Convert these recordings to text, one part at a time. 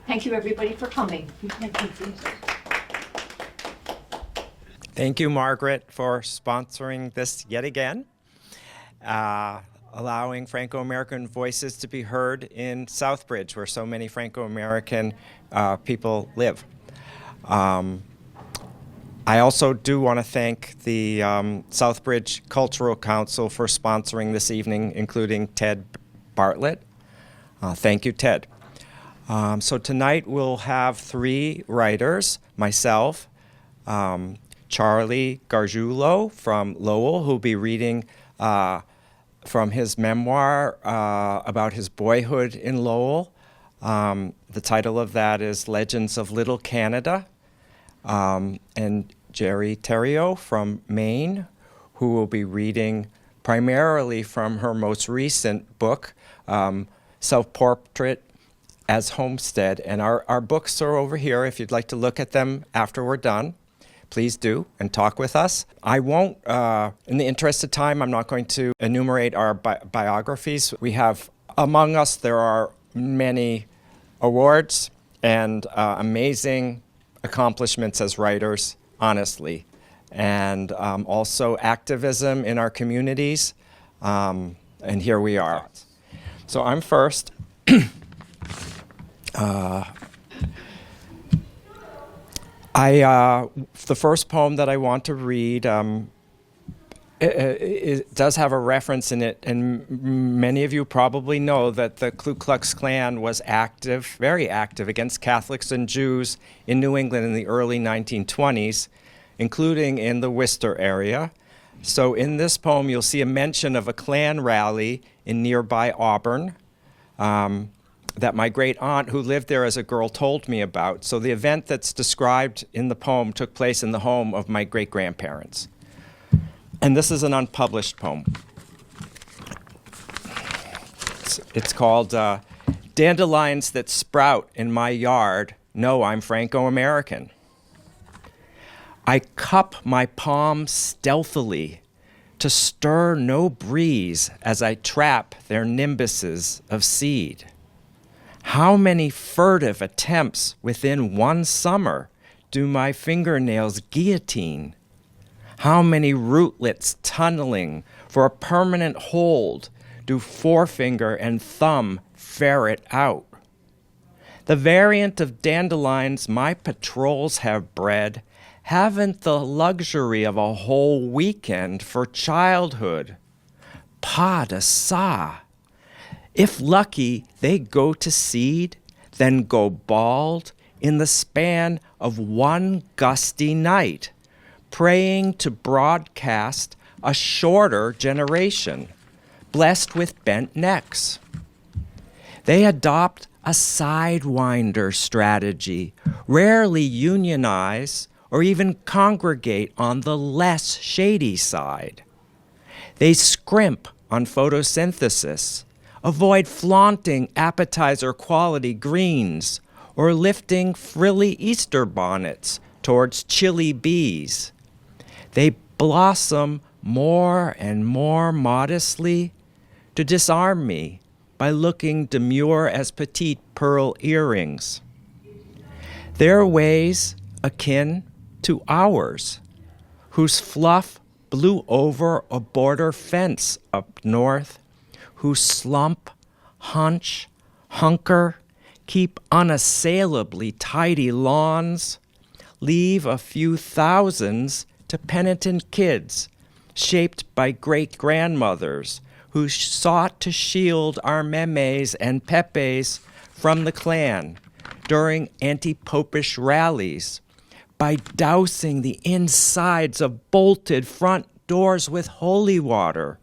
Thank you, everybody, for coming. Thank you, Margaret, for sponsoring this yet again, allowing Franco-American voices to be heard in Southbridge, where so many Franco-American people live. I also do want to thank the Southbridge Cultural Council for sponsoring this evening, including Ted Bartlett. Thank you, Ted. So tonight we'll have three writers, myself, Charlie Gargiulo from Lowell, who'll be reading from his memoir about his boyhood in Lowell. The title of that is Legends of Little Canada. And Jeri Theriault from Maine, who will be reading primarily from her most recent book, Self-Portrait as Homestead. And our books are over here. If you'd like to look at them after we're done, please do and talk with us. I won't, in the interest of time, I'm not going to enumerate our biographies. We have, among us, there are many awards and amazing accomplishments as writers, honestly, and also activism in our communities, and here we are. So I'm first. The first poem that I want to read, it does have a reference in it, and many of you probably know that the Ku Klux Klan was active, very active, against Catholics and Jews in New England in the early 1920s, including in the Worcester area. So in this poem, you'll see a mention of a Klan rally in nearby Auburn that my great aunt who lived there as a girl told me about. So the event that's described in the poem took place in the home of my great-grandparents. And this is an unpublished poem. It's called Dandelions That Sprout in My Yard Know I'm Franco-American. I cup my palms stealthily to stir no breeze as I trap their nimbuses of seed. How many furtive attempts within one summer do my fingernails guillotine? How many rootlets tunneling for a permanent hold do forefinger and thumb ferret out? The variant of dandelions my patrols have bred haven't the luxury of a whole weekend for childhood. Pas de ça. If lucky, they go to seed, then go bald in the span of one gusty night, praying to broadcast a shorter generation, blessed with bent necks. They adopt a sidewinder strategy, rarely unionize or even congregate on the less shady side. They scrimp on photosynthesis, avoid flaunting appetizer quality greens or lifting frilly Easter bonnets towards chilly bees. They blossom more and more modestly to disarm me by looking demure as petite pearl earrings. Their ways akin to ours, whose fluff blew over a border fence up north, who slump, hunch, hunker, keep unassailably tidy lawns, leave a few thousands to penitent kids, shaped by great-grandmothers who sought to shield our memes and pepes from the Klan during anti-popish rallies by dousing the insides of bolted front doors with holy water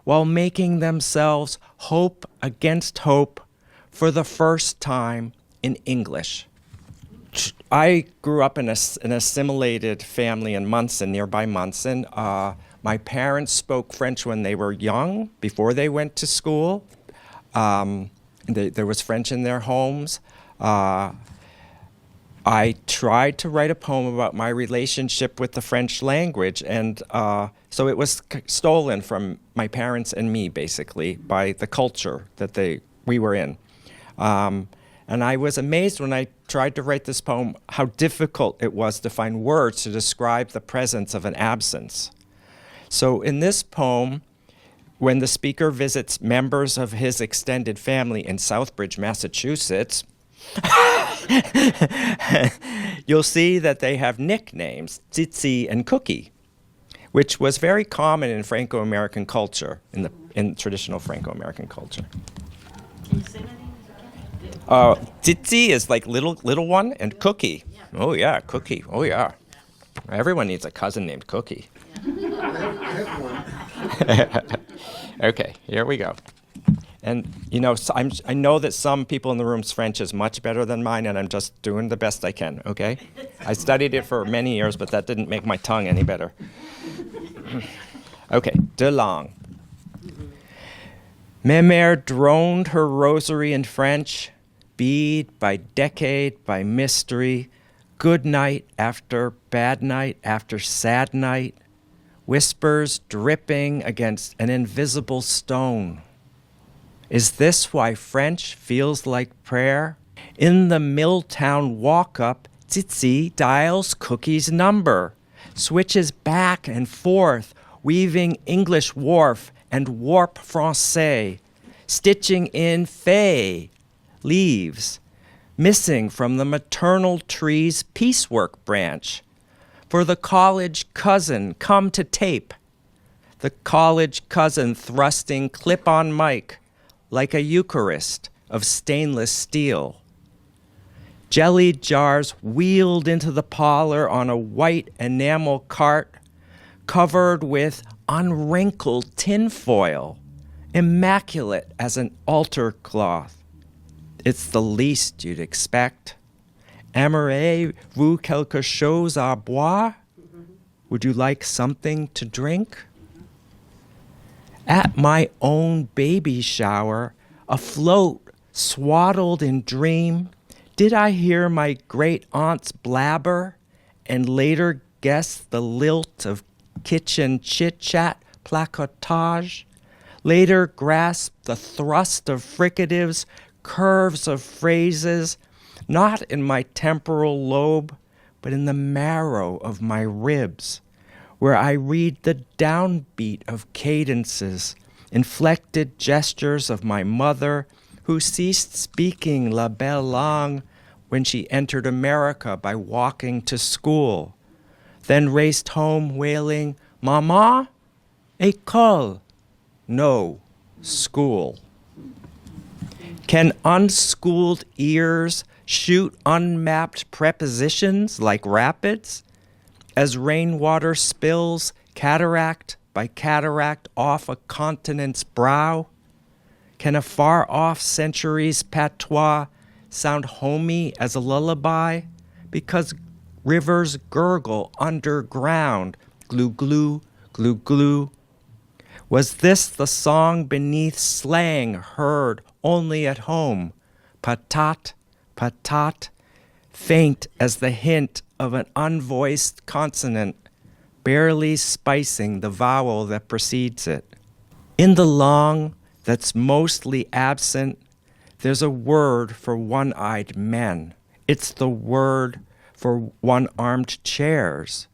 while making themselves hope against hope for the first time in English. I grew up in an assimilated family in Monson, nearby Monson. My parents spoke French when they were young, before they went to school. There was French in their homes. I tried to write a poem about my relationship with the French language, and so it was stolen from my parents and me, basically, by the culture that we were in. And And I was amazed when I tried to write this poem how difficult it was to find words to describe the presence of an absence. So in this poem, when the speaker visits members of his extended family in Southbridge, Massachusetts, you'll see that they have nicknames, Tsitsi and Cookie, which was very common in Franco-American culture, in traditional Franco-American culture. Can you say that again? Tsitsi is like little one, and Cookie. Yeah. Oh yeah, Cookie. Oh yeah. Everyone needs a cousin named Cookie. Okay, here we go. And I know that some people in the room's French is much better than mine, and I'm just doing the best I can. Okay, I studied it for many years, but that didn't make my tongue any better. Okay, de langue. Ma mère droned her rosary in French, bead by decade by mystery, good night after bad night after sad night, whispers dripping against an invisible stone. Is this why French feels like prayer? In the Milltown walk-up, Tsitsi dials Cookie's number, switches back and forth, weaving English wharf and warp français, stitching in fay, leaves, missing from the maternal tree's piecework branch. For the college cousin come to tape, the college cousin thrusting clip-on mic like a Eucharist of stainless steel. Jelly jars wheeled into the parlor on a white enamel cart covered with unwrinkled tinfoil, immaculate as an altar cloth. It's the least you'd expect. Aimeriez-vous quelque chose à boire? Would you like something to drink? At my own baby shower, afloat, swaddled in dream, did I hear my great-aunt's blabber and later guess the lilt of kitchen chit-chat placotage, later grasp the thrust of fricatives, curves of phrases, not in my temporal lobe, but in the marrow of my ribs, where I read the downbeat of cadences, inflected gestures of my mother, who ceased speaking la belle langue when she entered America by walking to school, then raced home wailing, "Mama, école." No, school. Can unschooled ears shoot unmapped prepositions like rapids, as rainwater spills cataract by cataract off a continent's brow? Can a far-off century's patois sound homey as a lullaby, because rivers gurgle underground, glue-glue, glue-glue? Was this the song beneath slang heard only at home? Patat, patat, faint as the hint of an unvoiced consonant, barely spicing the vowel that precedes it. In the langue that's mostly absent, there's a word for one-eyed men. It's the word for one-armed chairs.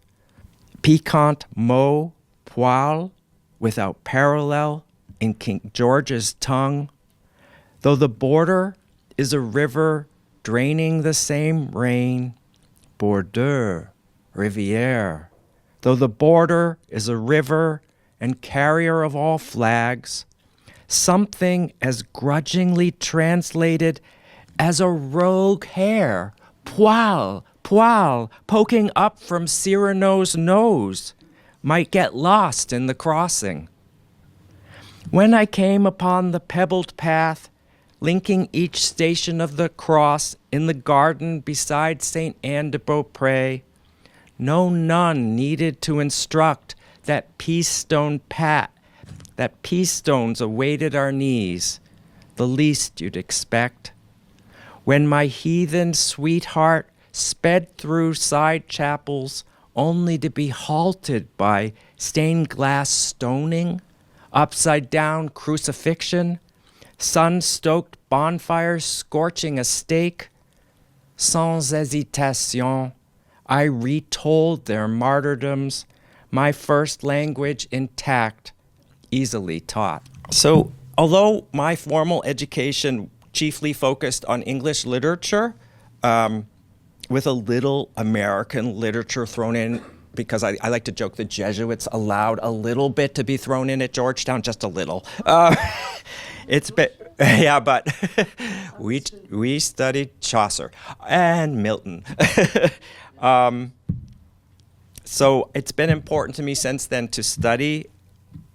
Piquant mot, poil, without parallel in King George's tongue. Though the border is a river draining the same rain, bordure, rivière. Though the border is a river and carrier of all flags, something as grudgingly translated as a rogue hair, poil, poil, poking up from Cyrano's nose, might get lost in the crossing. When I came upon the pebbled path, linking each station of the cross in the garden beside St. Anne de Beaupré, no nun needed to instruct that peace stone pat, that peace stones awaited our knees, the least you'd expect. When my heathen sweetheart sped through side chapels only to be halted by stained glass stoning, upside down crucifixion, sun-stoked bonfires scorching a steak. Sans hésitation, I retold their martyrdoms, my first language intact, easily taught. So, although my formal education chiefly focused on English literature, with a little American literature thrown in, because I like to joke the Jesuits allowed a little bit to be thrown in at Georgetown, just a little. It's been, yeah, but we studied Chaucer and Milton. So it's been important to me since then to study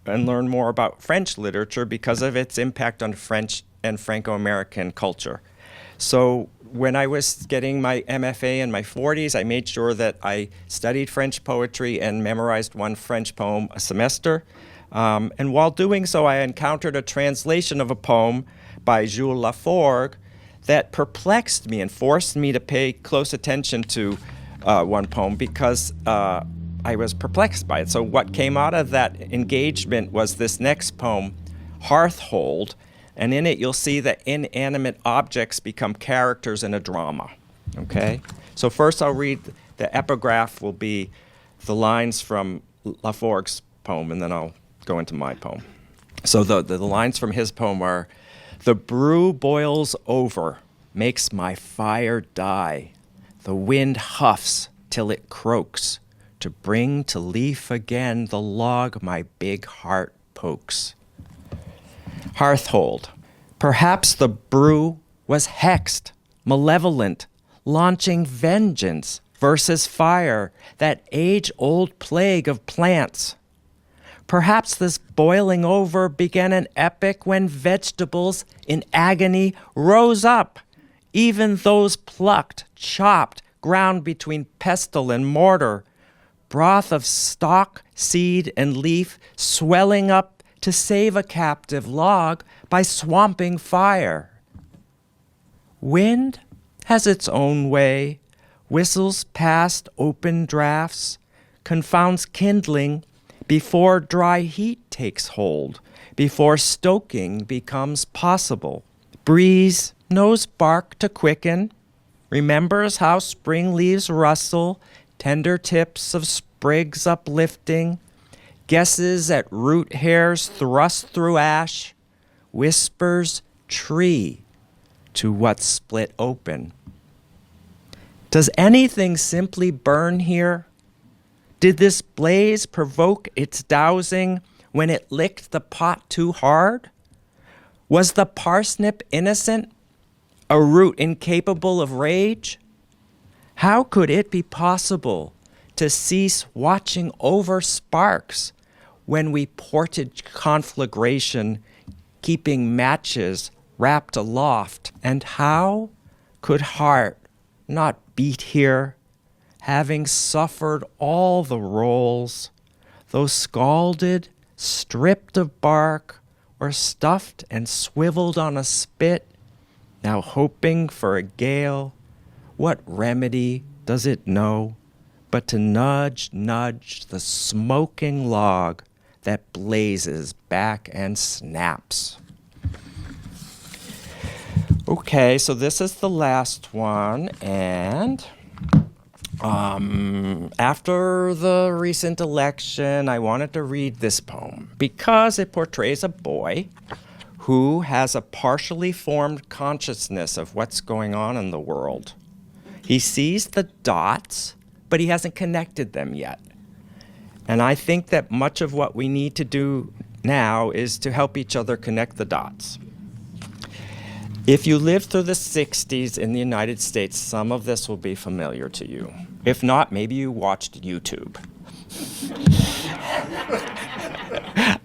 and learn more about French literature because of its impact on French and Franco-American culture. So when I was getting my MFA in my 40s, I made sure that I studied French poetry and memorized one French poem a semester. And while doing so, I encountered a translation of a poem by Jules Laforgue that perplexed me and forced me to pay close attention to one poem because I was perplexed by it. So what came out of that engagement was this next poem, Hearthhold, and in it you'll see that inanimate objects become characters in a drama, okay? So first I'll read, the epigraph will be the lines from Laforgue's poem, and then I'll go into my poem. So the lines from his poem are, "The brew boils over, makes my fire die. The wind huffs till it croaks, to bring to leaf again the log my big heart pokes." Hearthhold. Perhaps the brew was hexed, malevolent, launching vengeance versus fire, that age-old plague of plants. Perhaps this boiling over began an epoch when vegetables in agony rose up, even those plucked, chopped, ground between pestle and mortar, broth of stalk, seed, and leaf swelling up to save a captive log by swamping fire. Wind has its own way, whistles past open drafts, confounds kindling before dry heat takes hold, before stoking becomes possible. Breeze knows bark to quicken, remembers how spring leaves rustle, tender tips of sprigs uplifting, guesses at root hairs thrust through ash, whispers tree to what's split open. Does anything simply burn here? Did this blaze provoke its dousing when it licked the pot too hard? Was the parsnip innocent, a root incapable of rage? How could it be possible to cease watching over sparks when we ported conflagration, keeping matches wrapped aloft? And how could heart not beat here, having suffered all the roles, though scalded, stripped of bark, or stuffed and swiveled on a spit, now hoping for a gale? What remedy does it know but to nudge the smoking log that blazes back and snaps? Okay, so this is the last one, and after the recent election, I wanted to read this poem because it portrays a boy who has a partially formed consciousness of what's going on in the world. He sees the dots, but he hasn't connected them yet. And I think that much of what we need to do now is to help each other connect the dots. If you lived through the 60s in the United States, some of this will be familiar to you. If not, maybe you watched YouTube.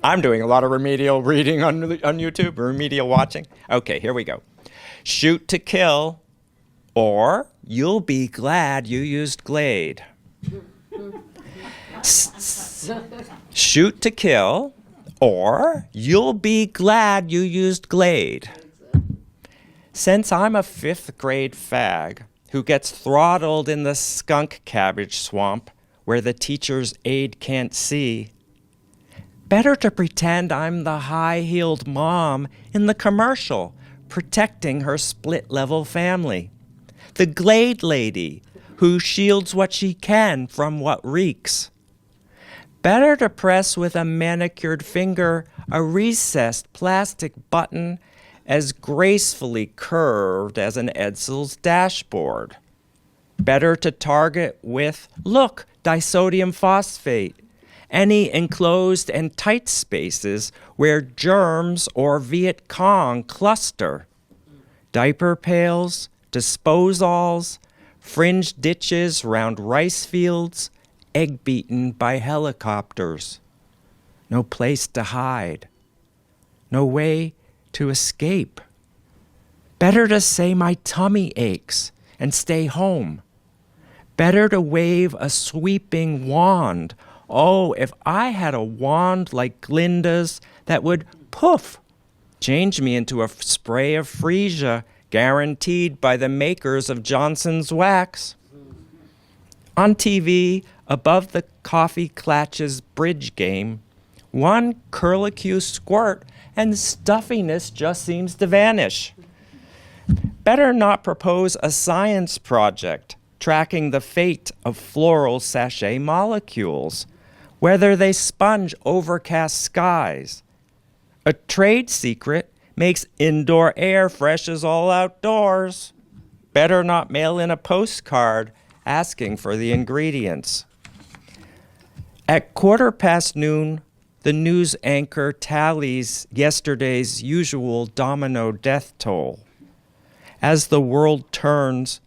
I'm doing a lot of remedial reading on YouTube, remedial watching. Okay, here we go. Shoot to kill, or you'll be glad you used Glade. Shoot to kill, or you'll be glad you used Glade. Since I'm a 5th grade fag who gets throttled in the skunk cabbage swamp where the teacher's aide can't see, better to pretend I'm the high-heeled mom in the commercial protecting her split-level family. The Glade lady, who shields what she can from what reeks. Better to press with a manicured finger a recessed plastic button as gracefully curved as an Edsel's dashboard. Better to target with, look, disodium phosphate, any enclosed and tight spaces where germs or Viet Cong cluster. Diaper pails, disposals, fringed ditches round rice fields, egg beaten by helicopters. No place to hide. No way to escape. Better to say my tummy aches and stay home. Better to wave a sweeping wand. Oh, if I had a wand like Glinda's that would, poof, change me into a spray of freesia guaranteed by the makers of Johnson's wax. On TV, above the coffee clatch's bridge game, one curlicue squirt and stuffiness just seems to vanish. Better not propose a science project tracking the fate of floral sachet molecules, whether they sponge overcast skies. A trade secret makes indoor air fresh as all outdoors. Better not mail in a postcard asking for the ingredients. At noon, the news anchor tallies yesterday's usual domino death toll. As the world turns,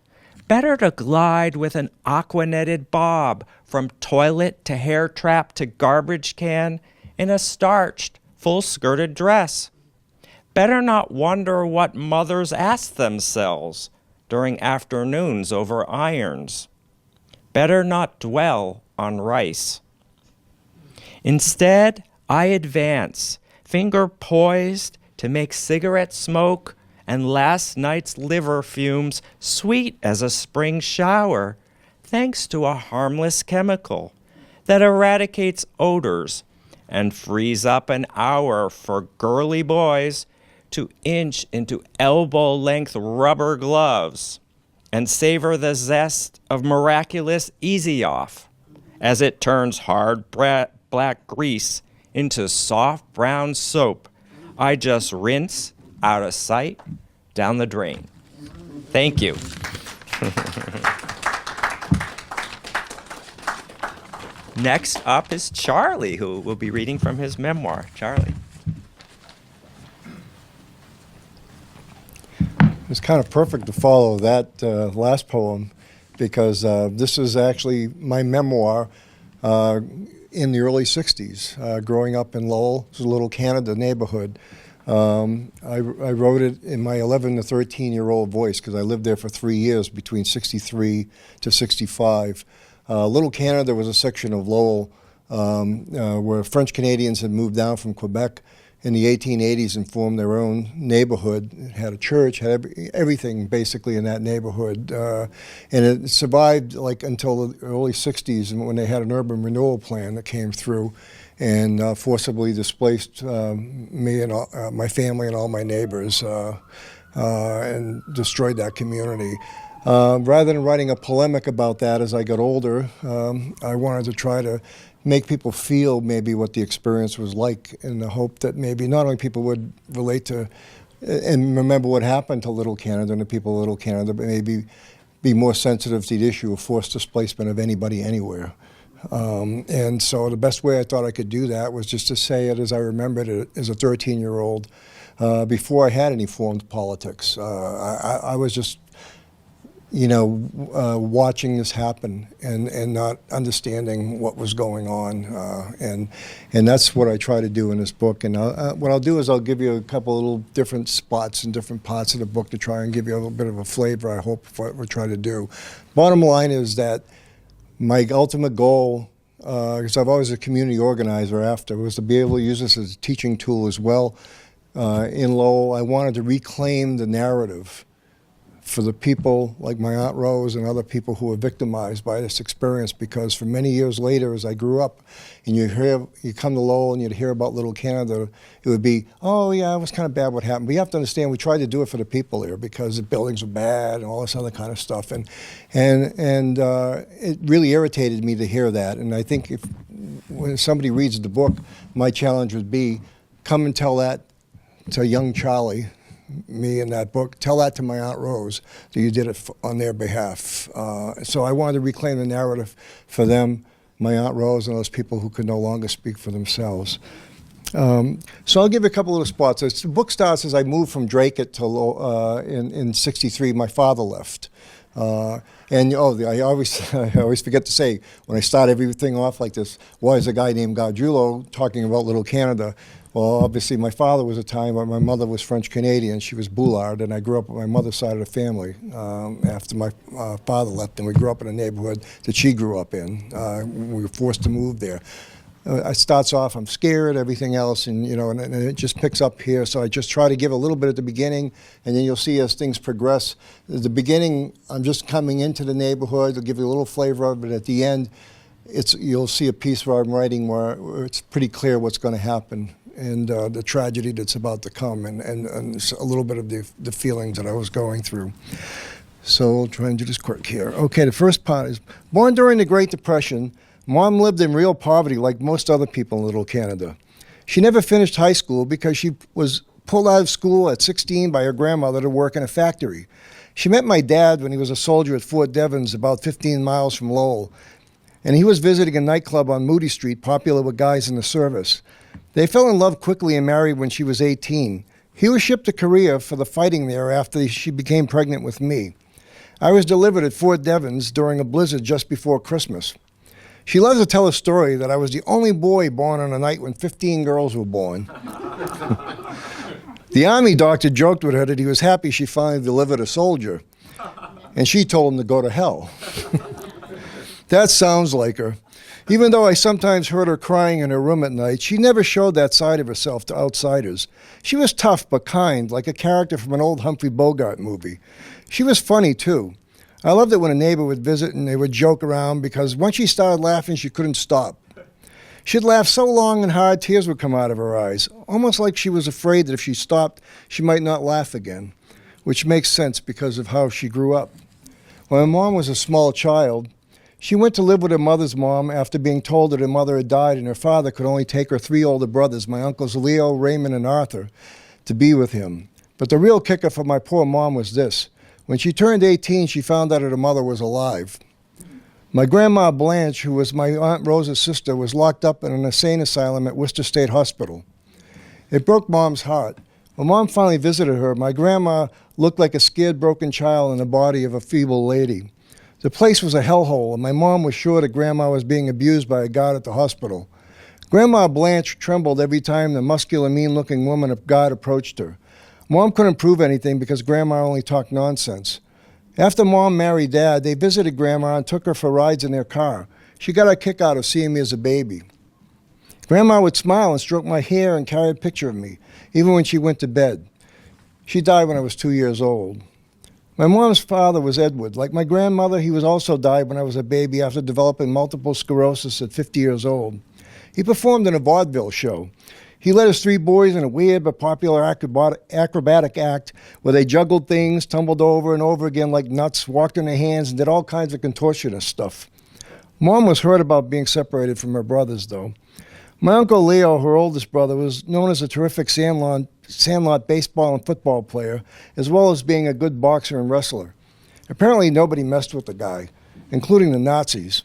better to glide with an aqua-netted bob from toilet to hair trap to garbage can in a starched, full-skirted dress. Better not wonder what mothers ask themselves during afternoons over irons. Better not dwell on rice. Instead, I advance, finger poised to make cigarette smoke and last night's liver fumes sweet as a spring shower, thanks to a harmless chemical that eradicates odors and frees up an hour for girly boys to inch into elbow-length rubber gloves and savor the zest of miraculous easy-off as it turns hard black grease into soft brown soap I just rinse out of sight down the drain. Thank you. Next up is Charlie, who will be reading from his memoir. Charlie. It's kind of perfect to follow that last poem because this is actually my memoir in the early 60s, growing up in Lowell, it's a little Canada neighborhood. I wrote it in my 11 to 13-year-old voice because I lived there for 3 years between 63 to 65. Little Canada was a section of Lowell where French Canadians had moved down from Quebec in the 1880s and formed their own neighborhood. It had a church, had everything basically in that neighborhood. And it survived like until the early 60s when they had an urban renewal plan that came through and forcibly displaced me and my family and all my neighbors and destroyed that community. Rather than writing a polemic about that as I got older, I wanted to try to make people feel maybe what the experience was like in the hope that maybe not only people would relate to and remember what happened to Little Canada and the people of Little Canada, but maybe be more sensitive to the issue of forced displacement of anybody anywhere. And so the best way I thought I could do that was just to say it as I remembered it as a 13-year-old before I had any formed politics. I was just watching this happen and not understanding what was going on. And that's what I try to do in this book. And what I'll do is I'll give you a couple little different spots and different parts of the book to try and give you a little bit of a flavor, I hope, of what we're trying to do. Bottom line is that my ultimate goal, because I've always a community organizer after, was to be able to use this as a teaching tool as well. In Lowell, I wanted to reclaim the narrative for the people like my Aunt Rose and other people who were victimized by this experience, because for many years later, as I grew up, and you come to Lowell and you'd hear about Little Canada, it would be, oh yeah, it was kind of bad what happened. But you have to understand, we tried to do it for the people there because the buildings were bad and all this other kind of stuff. And it really irritated me to hear that. And I think when somebody reads the book, my challenge would be, come and tell that to young Charlie, me in that book, tell that to my Aunt Rose, that you did it on their behalf. So I wanted to reclaim the narrative for them, my Aunt Rose, and those people who could no longer speak for themselves. So I'll give you a couple of spots. The book starts as I moved from Dracut to in '63. My father left. I always forget to say, when I start everything off like this, why is a guy named Gargiulo talking about Little Canada? Well, obviously my father was Italian, but my mother was French-Canadian. She was Boulard, and I grew up with my mother's side of the family after my father left, and we grew up in a neighborhood that she grew up in. We were forced to move there. It starts off, I'm scared, everything else, and and it just picks up here. So I just try to give a little bit at the beginning, and then you'll see as things progress. At the beginning, I'm just coming into the neighborhood. I'll give you a little flavor of it. At the end, you'll see a piece where I'm writing where it's pretty clear what's going to happen and the tragedy that's about to come, and a little bit of the feelings that I was going through. So I'll try and do this quick here. Okay, the first part is, born during the Great Depression, Mom lived in real poverty like most other people in Little Canada. She never finished high school because she was pulled out of school at 16 by her grandmother to work in a factory. She met my dad when he was a soldier at Fort Devens, about 15 miles from Lowell, and he was visiting a nightclub on Moody Street, popular with guys in the service. They fell in love quickly and married when she was 18. He was shipped to Korea for the fighting there after she became pregnant with me. I was delivered at Fort Devens during a blizzard just before Christmas. She loves to tell a story that I was the only boy born on a night when 15 girls were born. The army doctor joked with her that he was happy she finally delivered a soldier, and she told him to go to hell. That sounds like her. Even though I sometimes heard her crying in her room at night, she never showed that side of herself to outsiders. She was tough but kind, like a character from an old Humphrey Bogart movie. She was funny, too. I loved it when a neighbor would visit and they would joke around, because once she started laughing, she couldn't stop. She'd laugh so long and hard, tears would come out of her eyes, almost like she was afraid that if she stopped, she might not laugh again, which makes sense because of how she grew up. When my mom was a small child, she went to live with her mother's mom after being told that her mother had died and her father could only take her 3 older brothers, my uncles Leo, Raymond, and Arthur, to be with him. But the real kicker for my poor mom was this. When she turned 18, she found out that her mother was alive. My grandma Blanche, who was my Aunt Rosa's sister, was locked up in an insane asylum at Worcester State Hospital. It broke Mom's heart. When Mom finally visited her, my grandma looked like a scared, broken child in the body of a feeble lady. The place was a hellhole, and my mom was sure that Grandma was being abused by a guard at the hospital. Grandma Blanche trembled every time the muscular, mean-looking woman of God approached her. Mom couldn't prove anything because Grandma only talked nonsense. After Mom married Dad, they visited Grandma and took her for rides in their car. She got a kick out of seeing me as a baby. Grandma would smile and stroke my hair and carry a picture of me, even when she went to bed. She died when I was 2 years old. My mom's father was Edward. Like my grandmother, he was also died when I was a baby after developing multiple sclerosis at 50 years old. He performed in a vaudeville show. He led his 3 boys in a weird but popular acrobatic act where they juggled things, tumbled over and over again like nuts, walked on their hands, and did all kinds of contortionist stuff. Mom was hurt about being separated from her brothers, though. My Uncle Leo, her oldest brother, was known as a terrific sandlot baseball and football player, as well as being a good boxer and wrestler. Apparently nobody messed with the guy, including the Nazis.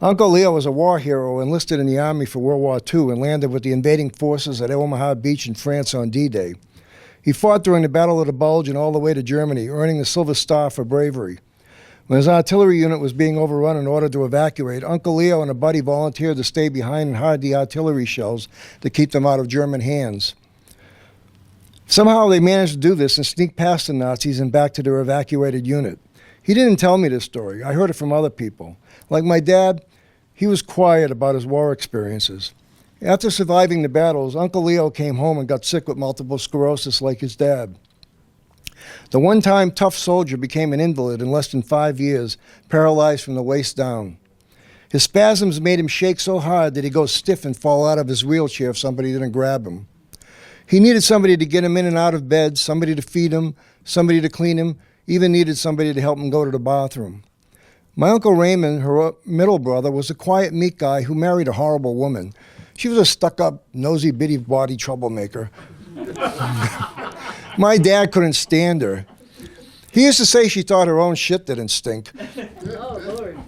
Uncle Leo was a war hero, enlisted in the Army for World War II, and landed with the invading forces at Omaha Beach in France on D-Day. He fought during the Battle of the Bulge and all the way to Germany, earning the Silver Star for bravery. When his artillery unit was being overrun and ordered to evacuate, Uncle Leo and a buddy volunteered to stay behind and hide the artillery shells to keep them out of German hands. Somehow they managed to do this and sneak past the Nazis and back to their evacuated unit. He didn't tell me this story. I heard it from other people. Like my dad, he was quiet about his war experiences. After surviving the battles, Uncle Leo came home and got sick with multiple sclerosis like his dad. The one-time tough soldier became an invalid in less than 5 years, paralyzed from the waist down. His spasms made him shake so hard that he'd go stiff and fall out of his wheelchair if somebody didn't grab him. He needed somebody to get him in and out of bed, somebody to feed him, somebody to clean him, even needed somebody to help him go to the bathroom. My Uncle Raymond, her middle brother, was a quiet, meek guy who married a horrible woman. She was a stuck-up, nosy, bitty-body troublemaker. My dad couldn't stand her. He used to say she thought her own shit didn't stink. Oh, Lord.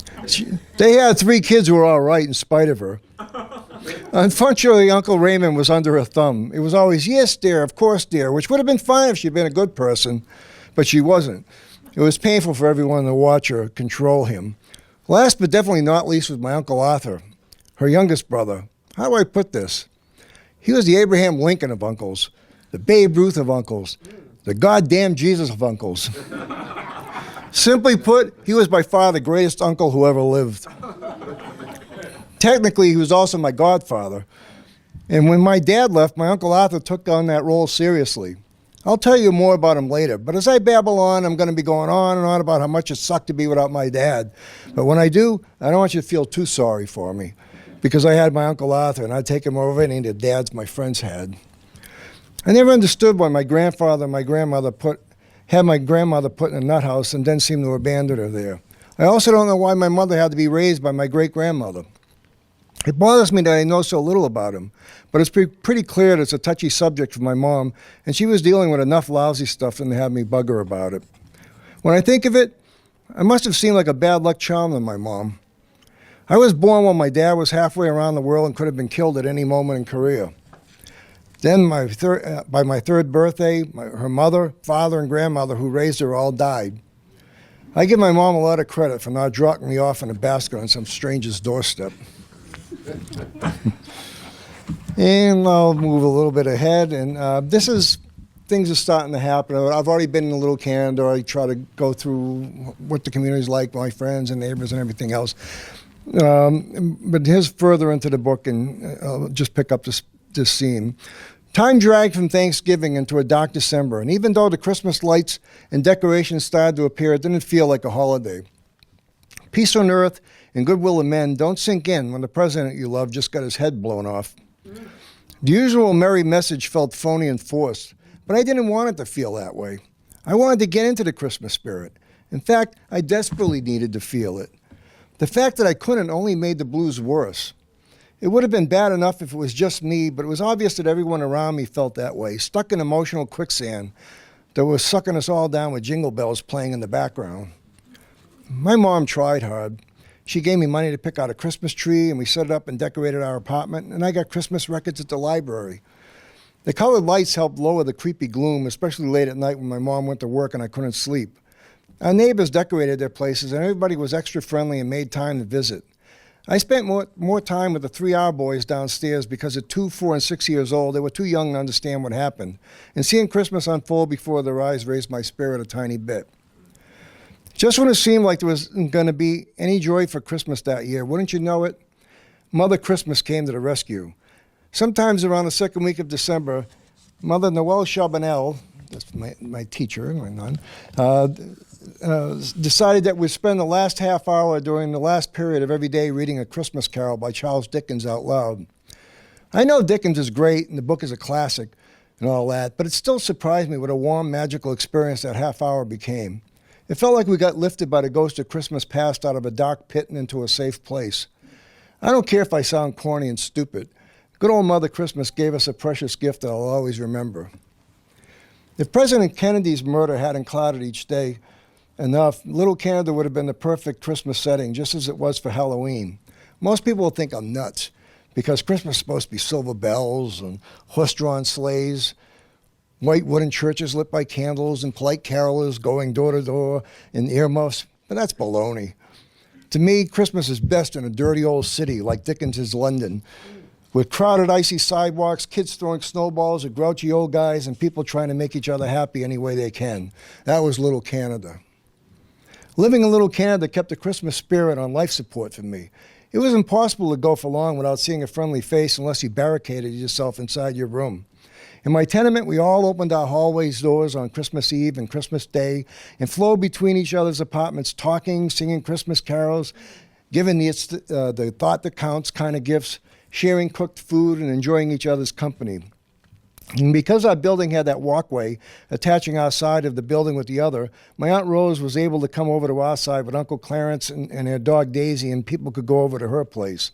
They had 3 kids who were all right in spite of her. Unfortunately, Uncle Raymond was under her thumb. It was always, yes, dear, of course, dear, which would have been fine if she'd been a good person, but she wasn't. It was painful for everyone to watch her control him. Last but definitely not least was my Uncle Arthur, her youngest brother. How do I put this? He was the Abraham Lincoln of uncles, the Babe Ruth of uncles, the goddamn Jesus of uncles. Simply put, he was by far the greatest uncle who ever lived. Technically, he was also my godfather. And when my dad left, my Uncle Arthur took on that role seriously. I'll tell you more about him later, but as I babble on, I'm going to be going on and on about how much it sucked to be without my dad. But when I do, I don't want you to feel too sorry for me, because I had my Uncle Arthur, and I'd take him over any of the dads my friends had. I never understood why my grandfather and my grandmother had my grandmother put in a nut house and then seemed to abandon her there. I also don't know why my mother had to be raised by my great-grandmother. It bothers me that I know so little about him, but it's pretty clear that it's a touchy subject for my mom, and she was dealing with enough lousy stuff than to have me bug her about it. When I think of it, I must have seemed like a bad luck charm to my mom. I was born when my dad was halfway around the world and could have been killed at any moment in Korea. Then by my third birthday, her mother, father, and grandmother who raised her all died. I give my mom a lot of credit for not dropping me off in a basket on some stranger's doorstep. And I'll move a little bit ahead, and things are starting to happen. I've already been in Little Canada. I try to go through what the community's like, my friends and neighbors and everything else. But here's further into the book, and I'll just pick up this scene. Time dragged from Thanksgiving into a dark December, and even though the Christmas lights and decorations started to appear, it didn't feel like a holiday. Peace on earth and goodwill of men don't sink in when the president you love just got his head blown off. The usual merry message felt phony and forced, but I didn't want it to feel that way. I wanted to get into the Christmas spirit. In fact, I desperately needed to feel it. The fact that I couldn't only made the blues worse. It would have been bad enough if it was just me, but it was obvious that everyone around me felt that way, stuck in emotional quicksand that was sucking us all down with jingle bells playing in the background. My mom tried hard. She gave me money to pick out a Christmas tree, and we set it up and decorated our apartment, and I got Christmas records at the library. The colored lights helped lower the creepy gloom, especially late at night when my mom went to work and I couldn't sleep. Our neighbors decorated their places, and everybody was extra friendly and made time to visit. I spent more time with the 3R boys downstairs because at 2, 4, and 6 years old, they were too young to understand what happened. And seeing Christmas unfold before their eyes raised my spirit a tiny bit. Just when it seemed like there wasn't going to be any joy for Christmas that year, wouldn't you know it? Mother Christmas came to the rescue. Sometimes around the second week of December, Mother Noel Charbonnel, that's my teacher, my nun, decided that we'd spend the last half hour during the last period of every day reading A Christmas Carol by Charles Dickens out loud. I know Dickens is great and the book is a classic and all that, but it still surprised me what a warm, magical experience that half hour became. It felt like we got lifted by the ghost of Christmas past out of a dark pit and into a safe place. I don't care if I sound corny and stupid. Good old Mother Christmas gave us a precious gift that I'll always remember. If President Kennedy's murder hadn't clouded each day enough, Little Canada would have been the perfect Christmas setting, just as it was for Halloween. Most people will think I'm nuts, because Christmas is supposed to be silver bells and horse-drawn sleighs, white wooden churches lit by candles, and polite carolers going door to door in earmuffs, but that's baloney. To me, Christmas is best in a dirty old city like Dickens' London, with crowded, icy sidewalks, kids throwing snowballs at grouchy old guys, and people trying to make each other happy any way they can. That was Little Canada. Living in Little Canada kept the Christmas spirit on life support for me. It was impossible to go for long without seeing a friendly face unless you barricaded yourself inside your room. In my tenement, we all opened our hallways doors on Christmas Eve and Christmas Day and flowed between each other's apartments, talking, singing Christmas carols, giving the thought that counts kind of gifts, sharing cooked food, and enjoying each other's company. And because our building had that walkway attaching our side of the building with the other, my Aunt Rose was able to come over to our side with Uncle Clarence and their dog Daisy, and people could go over to her place.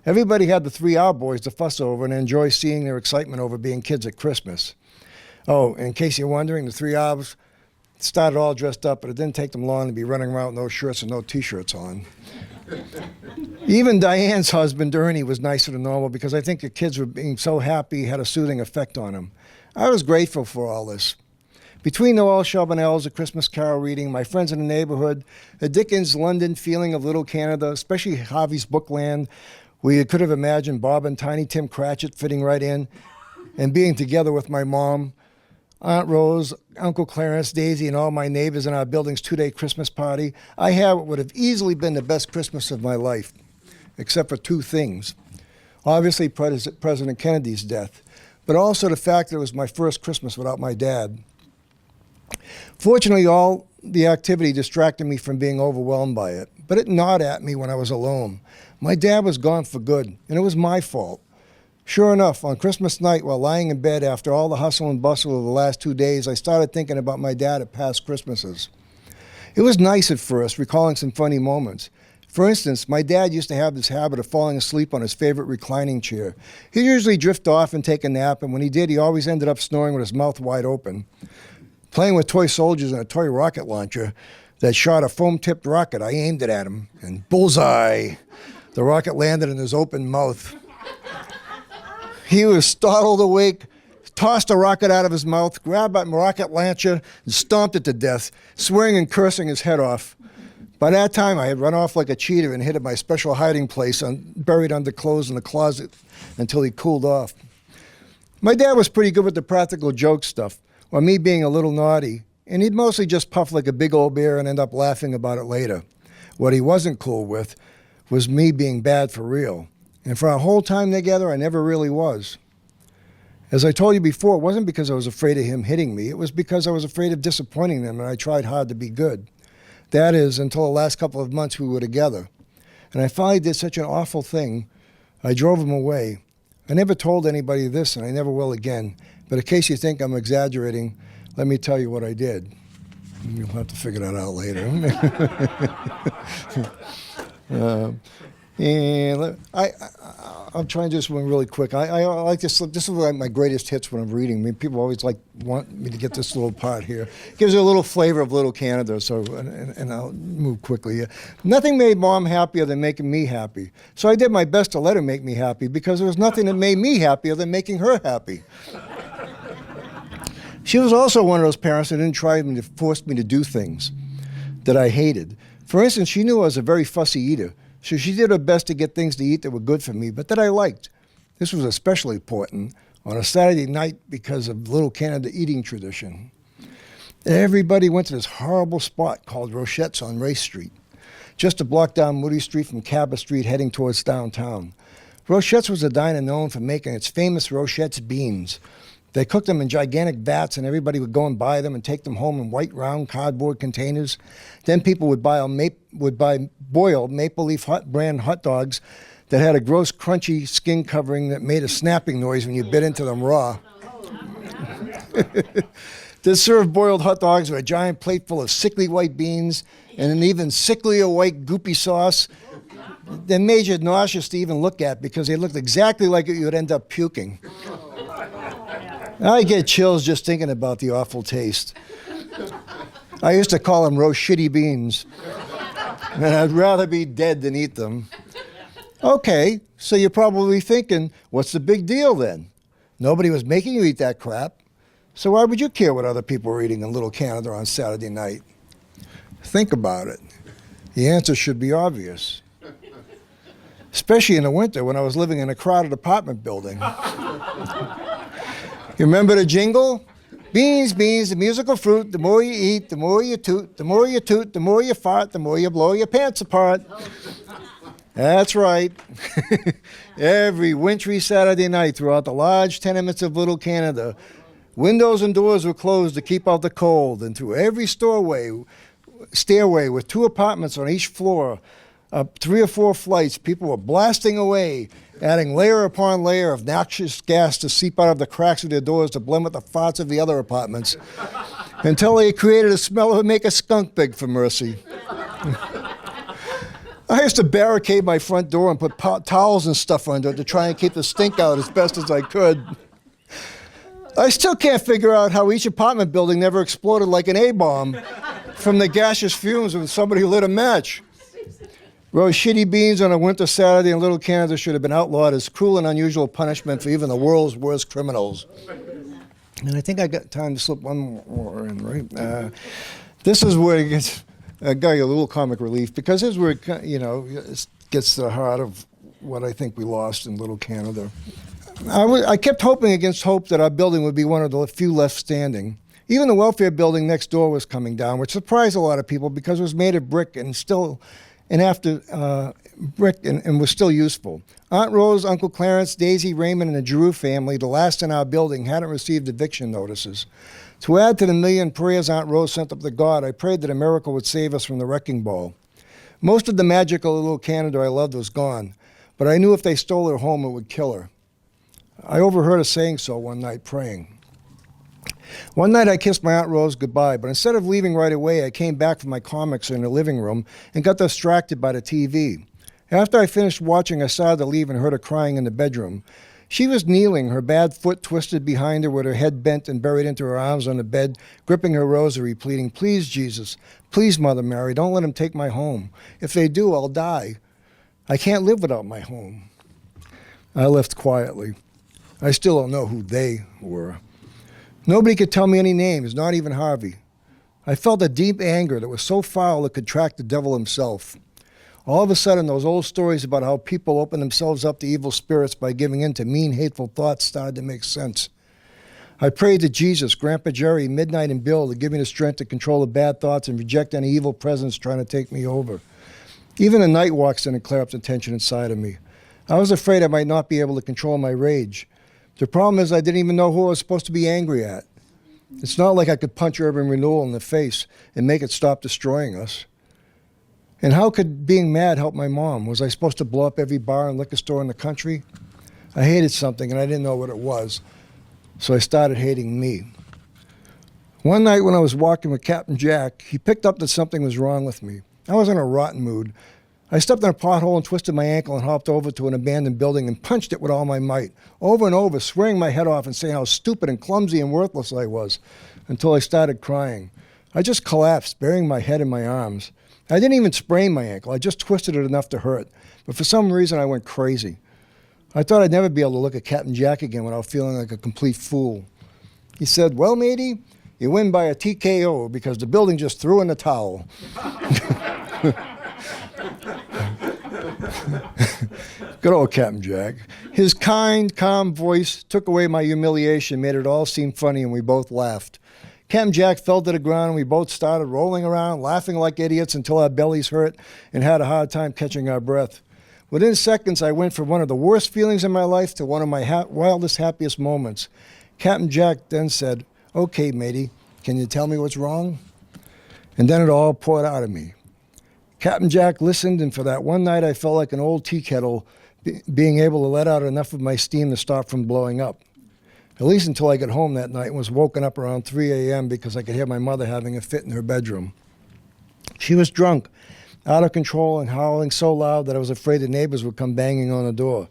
Everybody had the 3 Hour Boys to fuss over and enjoy seeing their excitement over being kids at Christmas. Oh, in case you're wondering, the 3 Hours started all dressed up, but it didn't take them long to be running around with no shirts and no T-shirts on. Even Diane's husband, Ernie, was nicer than normal because I think the kids were being so happy had a soothing effect on him. I was grateful for all this. Between Noel Charbonnel's A Christmas Carol reading, my friends in the neighborhood, the Dickens London feeling of Little Canada, especially Harvey's Bookland, where you could have imagined Bob and Tiny Tim Cratchit fitting right in, and being together with my mom, Aunt Rose, Uncle Clarence, Daisy, and all my neighbors in our building's 2-day Christmas party, I had what would have easily been the best Christmas of my life, except for 2 things. Obviously, President Kennedy's death, but also the fact that it was my first Christmas without my dad. Fortunately, all the activity distracted me from being overwhelmed by it, but it gnawed at me when I was alone. My dad was gone for good, and it was my fault. Sure enough, on Christmas night, while lying in bed after all the hustle and bustle of the last 2 days, I started thinking about my dad at past Christmases. It was nice at first, recalling some funny moments. For instance, my dad used to have this habit of falling asleep on his favorite reclining chair. He'd usually drift off and take a nap, and when he did, he always ended up snoring with his mouth wide open. Playing with toy soldiers and a toy rocket launcher that shot a foam-tipped rocket, I aimed it at him, and bullseye! The rocket landed in his open mouth. He was startled awake, tossed a rocket out of his mouth, grabbed a rocket launcher, and stomped it to death, swearing and cursing his head off. By that time, I had run off like a cheetah and hid at my special hiding place, buried under clothes in the closet until he cooled off. My dad was pretty good with the practical joke stuff, or me being a little naughty, and he'd mostly just puff like a big old bear and end up laughing about it later. What he wasn't cool with was me being bad for real. And for our whole time together, I never really was. As I told you before, it wasn't because I was afraid of him hitting me. It was because I was afraid of disappointing them, and I tried hard to be good. That is, until the last couple of months we were together. And I finally did such an awful thing, I drove him away. I never told anybody this, and I never will again. But in case you think I'm exaggerating, let me tell you what I did. You'll have to figure that out later. And I'll try and do this one really quick. I like this. This is like my greatest hits when I'm reading. I mean, people always want me to get this little part here. It gives you a little flavor of Little Canada. So, and I'll move quickly. Nothing made Mom happier than making me happy. So I did my best to let her make me happy because there was nothing that made me happier than making her happy. She was also one of those parents that didn't try to force me to do things that I hated. For instance, she knew I was a very fussy eater. So she did her best to get things to eat that were good for me, but that I liked. This was especially important on a Saturday night because of Little Canada eating tradition. Everybody went to this horrible spot called Rochette's on Race Street, just a block down Moody Street from Cabot Street heading towards downtown. Rochette's was a diner known for making its famous Rochette's beans. They cooked them in gigantic vats, and everybody would go and buy them and take them home in white, round cardboard containers. Then people would buy boiled Maple Leaf brand hot dogs that had a gross, crunchy skin covering that made a snapping noise when you bit into them raw. They served boiled hot dogs with a giant plate full of sickly white beans and an even sicklier white goopy sauce that made you nauseous to even look at because they looked exactly like you would end up puking. I get chills just thinking about the awful taste. I used to call them roast shitty beans, and I'd rather be dead than eat them. Okay, so you're probably thinking, what's the big deal then? Nobody was making you eat that crap, so why would you care what other people were eating in Little Canada on Saturday night? Think about it. The answer should be obvious, especially in the winter when I was living in a crowded apartment building. You remember the jingle? Beans, beans, the musical fruit. The more you eat, the more you toot. The more you toot, the more you fart, the more you blow your pants apart. That's right. Every wintry Saturday night throughout the large tenements of Little Canada, windows and doors were closed to keep out the cold, and through every stairway with 2 apartments on each floor, up 3 or 4 flights, people were blasting away, adding layer upon layer of noxious gas to seep out of the cracks of their doors to blend with the farts of the other apartments, until they created a smell that would make a skunk beg for mercy. I used to barricade my front door and put towels and stuff under it to try and keep the stink out as best as I could. I still can't figure out how each apartment building never exploded like an A-bomb from the gaseous fumes when somebody lit a match. Roast shitty beans on a winter Saturday in Little Canada should have been outlawed as cruel and unusual punishment for even the world's worst criminals. And I think I got time to slip one more in, right? This is where it gets... got you a little comic relief, because this is where it gets to the heart of what I think we lost in Little Canada. I kept hoping against hope that our building would be one of the few left standing. Even the welfare building next door was coming down, which surprised a lot of people because it was made of brick and was still useful. Aunt Rose, Uncle Clarence, Daisy, Raymond, and the Giroux family, the last in our building, hadn't received eviction notices. To add to the million prayers Aunt Rose sent up to God, I prayed that a miracle would save us from the wrecking ball. Most of the magical Little Canada I loved was gone, but I knew if they stole her home, it would kill her. I overheard her saying so one night praying. One night I kissed my Aunt Rose goodbye, but instead of leaving right away, I came back from my comics in the living room and got distracted by the TV. After I finished watching, I started to leave and heard her crying in the bedroom. She was kneeling, her bad foot twisted behind her with her head bent and buried into her arms on the bed, gripping her rosary, pleading, "Please, Jesus, please, Mother Mary, don't let them take my home. If they do, I'll die. I can't live without my home." I left quietly. I still don't know who they were. Nobody could tell me any names, not even Harvey. I felt a deep anger that was so foul it could track the devil himself. All of a sudden, those old stories about how people open themselves up to evil spirits by giving in to mean, hateful thoughts started to make sense. I prayed to Jesus, Grandpa Jeri, Midnight, and Bill to give me the strength to control the bad thoughts and reject any evil presence trying to take me over. Even the night walks didn't clear up the tension inside of me. I was afraid I might not be able to control my rage. The problem is I didn't even know who I was supposed to be angry at. It's not like I could punch Urban Renewal in the face and make it stop destroying us. And how could being mad help my mom? Was I supposed to blow up every bar and liquor store in the country? I hated something and I didn't know what it was, so I started hating me. One night when I was walking with Captain Jack, he picked up that something was wrong with me. I was in a rotten mood. I stepped in a pothole and twisted my ankle and hopped over to an abandoned building and punched it with all my might, over and over, swearing my head off and saying how stupid and clumsy and worthless I was, until I started crying. I just collapsed, burying my head in my arms. I didn't even sprain my ankle. I just twisted it enough to hurt. But for some reason, I went crazy. I thought I'd never be able to look at Captain Jack again without feeling like a complete fool. He said, "Well, matey, you win by a TKO because the building just threw in the towel." Good old Captain Jack. His kind, calm voice took away my humiliation, made it all seem funny, and we both laughed. Captain Jack fell to the ground, and we both started rolling around, laughing like idiots until our bellies hurt and had a hard time catching our breath. Within seconds, I went from one of the worst feelings in my life to one of my wildest, happiest moments. Captain Jack then said, "Okay, matey, can you tell me what's wrong?" And then it all poured out of me. Captain Jack listened, and for that one night, I felt like an old tea kettle being able to let out enough of my steam to stop from blowing up. At least until I got home that night and was woken up around 3 a.m. because I could hear my mother having a fit in her bedroom. She was drunk, out of control, and howling so loud that I was afraid the neighbors would come banging on the door.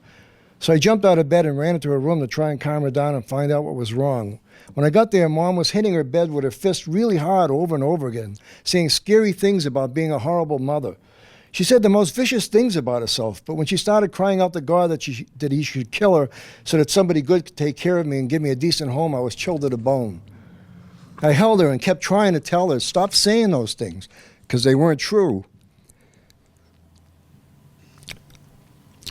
So I jumped out of bed and ran into her room to try and calm her down and find out what was wrong. When I got there, Mom was hitting her bed with her fist really hard over and over again, saying scary things about being a horrible mother. She said the most vicious things about herself, but when she started crying out to God that he should kill her so that somebody good could take care of me and give me a decent home, I was chilled to the bone. I held her and kept trying to tell her, stop saying those things, because they weren't true.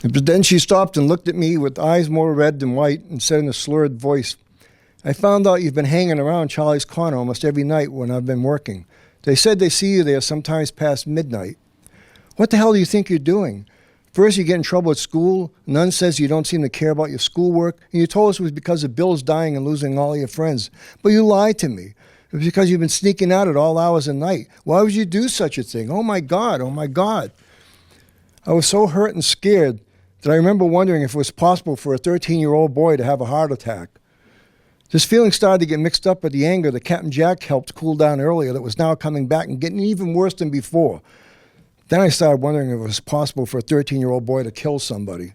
But then she stopped and looked at me with eyes more red than white and said in a slurred voice, "I found out you've been hanging around Charlie's corner almost every night when I've been working. They said they see you there sometimes past midnight. What the hell do you think you're doing? First, you get in trouble at school. None says you don't seem to care about your schoolwork. And you told us it was because of Bill's dying and losing all your friends. But you lied to me. It was because you've been sneaking out at all hours of night. Why would you do such a thing? Oh, my God. Oh, my God. I was so hurt and scared that I remember wondering if it was possible for a 13-year-old boy to have a heart attack. This feeling started to get mixed up with the anger that Captain Jack helped cool down earlier that was now coming back and getting even worse than before. Then I started wondering if it was possible for a 13-year-old boy to kill somebody.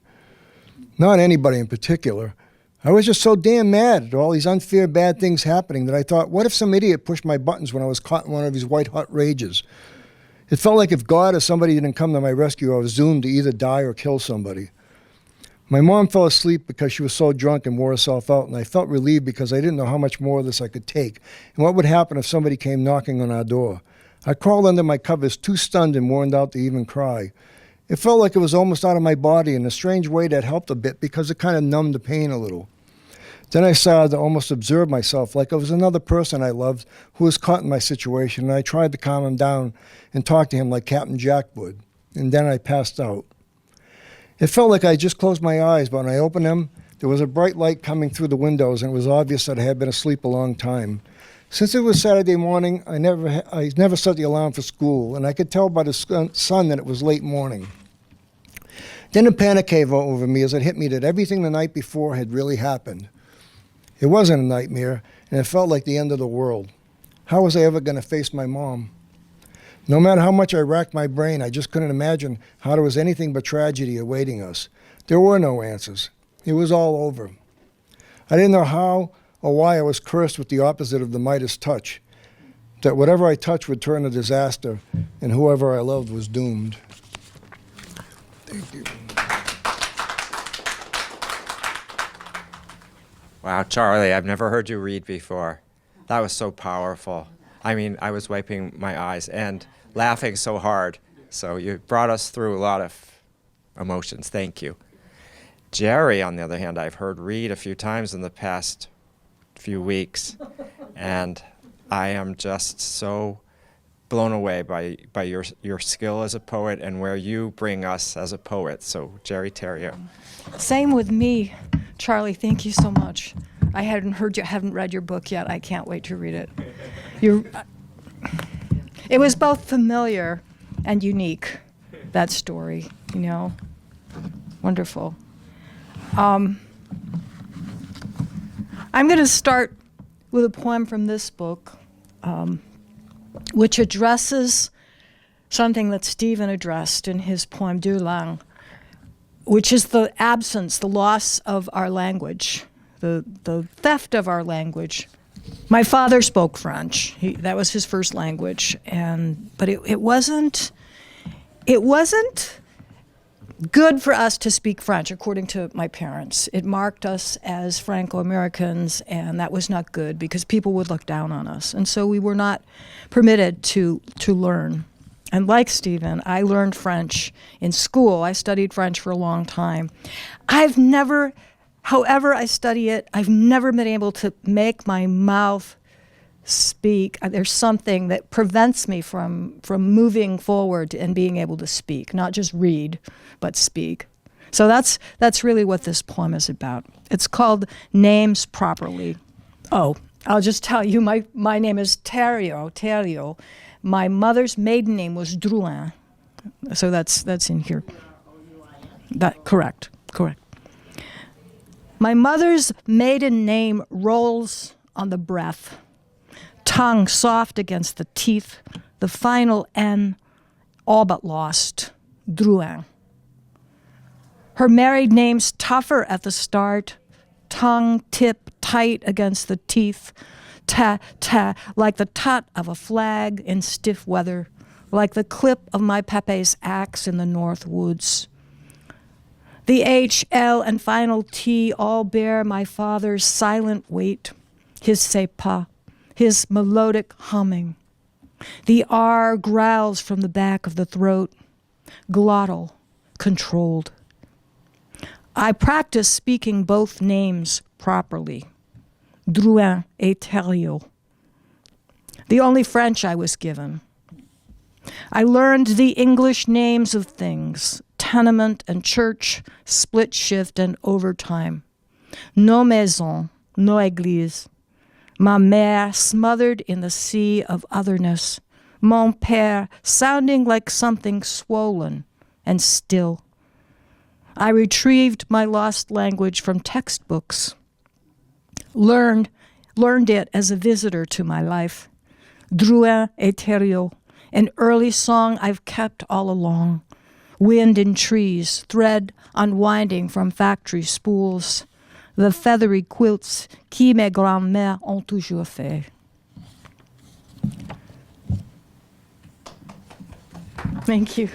Not anybody in particular. I was just so damn mad at all these unfair bad things happening that I thought, what if some idiot pushed my buttons when I was caught in one of his white hot rages? It felt like if God or somebody didn't come to my rescue, I was doomed to either die or kill somebody. My mom fell asleep because she was so drunk and wore herself out, and I felt relieved because I didn't know how much more of this I could take and what would happen if somebody came knocking on our door. I crawled under my covers, too stunned and worn out to even cry. It felt like it was almost out of my body in a strange way that helped a bit because it kind of numbed the pain a little. Then I started to almost observe myself like it was another person I loved who was caught in my situation, and I tried to calm him down and talk to him like Captain Jack would. And then I passed out. It felt like I just closed my eyes, but when I opened them, there was a bright light coming through the windows, and it was obvious that I had been asleep a long time. Since it was Saturday morning, I never set the alarm for school, and I could tell by the sun that it was late morning. Then a panic came over me as it hit me that everything the night before had really happened. It wasn't a nightmare, and it felt like the end of the world. How was I ever going to face my mom? No matter how much I racked my brain, I just couldn't imagine how there was anything but tragedy awaiting us. There were no answers. It was all over. I didn't know how or why I was cursed with the opposite of the Midas touch, that whatever I touched would turn to disaster, and whoever I loved was doomed. Thank you. Wow, Charlie, I've never heard you read before. That was so powerful. I mean, I was wiping my eyes and laughing so hard. So you brought us through a lot of emotions. Thank you. Jeri, on the other hand, I've heard read a few times in the past few weeks, and I am just so blown away by your skill as a poet and where you bring us as a poet. So, Jeri Theriault. Same with me, Charlie. Thank you so much. I haven't read your book yet. I can't wait to read it. It was both familiar and unique, that story, you know. Wonderful. I'm going to start with a poem from this book, which addresses something that Stephen addressed in his poem Du Lang, which is the absence, the loss of our language, the theft of our language. My father spoke French. That was his first language, but it wasn't good for us to speak French, according to my parents. It marked us as Franco-Americans, and that was not good because people would look down on us. And so we were not permitted to learn. And like Stephen, I learned French in school. I studied French for a long time. However I study it, I've never been able to make my mouth speak. There's something that prevents me from moving forward and being able to speak, not just read, but speak. So that's really what this poem is about. It's called Names Properly. Oh, I'll just tell you, my name is Theriault. My mother's maiden name was Drouin. So that's in here. Correct. My mother's maiden name rolls on the breath, tongue soft against the teeth, the final N all but lost, Drouin. Her married name's tougher at the start, tongue tip tight against the teeth, ta, like the tut of a flag in stiff weather, like the clip of my Pepe's axe in the north woods. The H, L, and final T all bear my father's silent weight, his c'est pas, his melodic humming. The R growls from the back of the throat, glottal, controlled. I practice speaking both names properly, Drouin et Theriault. The only French I was given. I learned the English names of things, tenement and church, split shift and overtime. No maison, no église. Ma mère smothered in the sea of otherness. Mon père sounding like something swollen and still. I retrieved my lost language from textbooks, learned it as a visitor to my life. Jeri Theriault, an early song I've kept all along. Wind in trees, thread unwinding from factory spools. The feathery quilts qui mes grands-mères ont toujours fait. Thank you.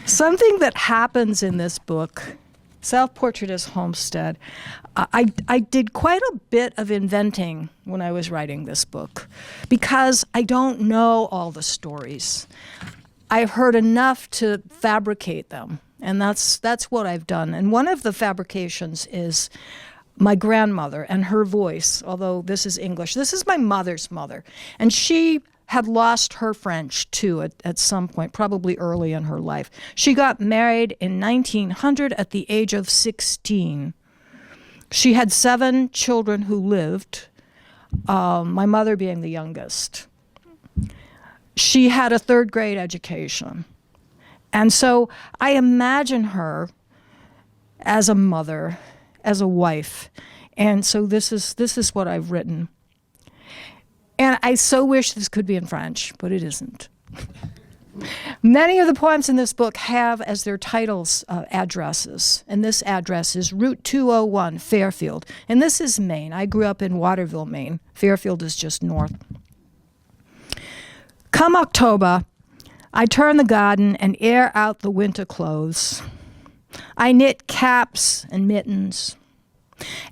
Something that happens in this book, Self-Portrait as Homestead, I did quite a bit of inventing when I was writing this book because I don't know all the stories. I've heard enough to fabricate them, and that's what I've done. And one of the fabrications is my grandmother and her voice, although this is English. This is my mother's mother, and she had lost her French, too, at some point, probably early in her life. She got married in 1900 at the age of 16. She had 7 children who lived, my mother being the youngest. She had a 3rd grade education. And so I imagine her as a mother, as a wife. And so this is what I've written. And I so wish this could be in French, but it isn't. Many of the poems in this book have as their titles addresses, and this address is Route 201, Fairfield, and this is Maine. I grew up in Waterville, Maine. Fairfield is just north. Come October, I turn the garden and air out the winter clothes. I knit caps and mittens.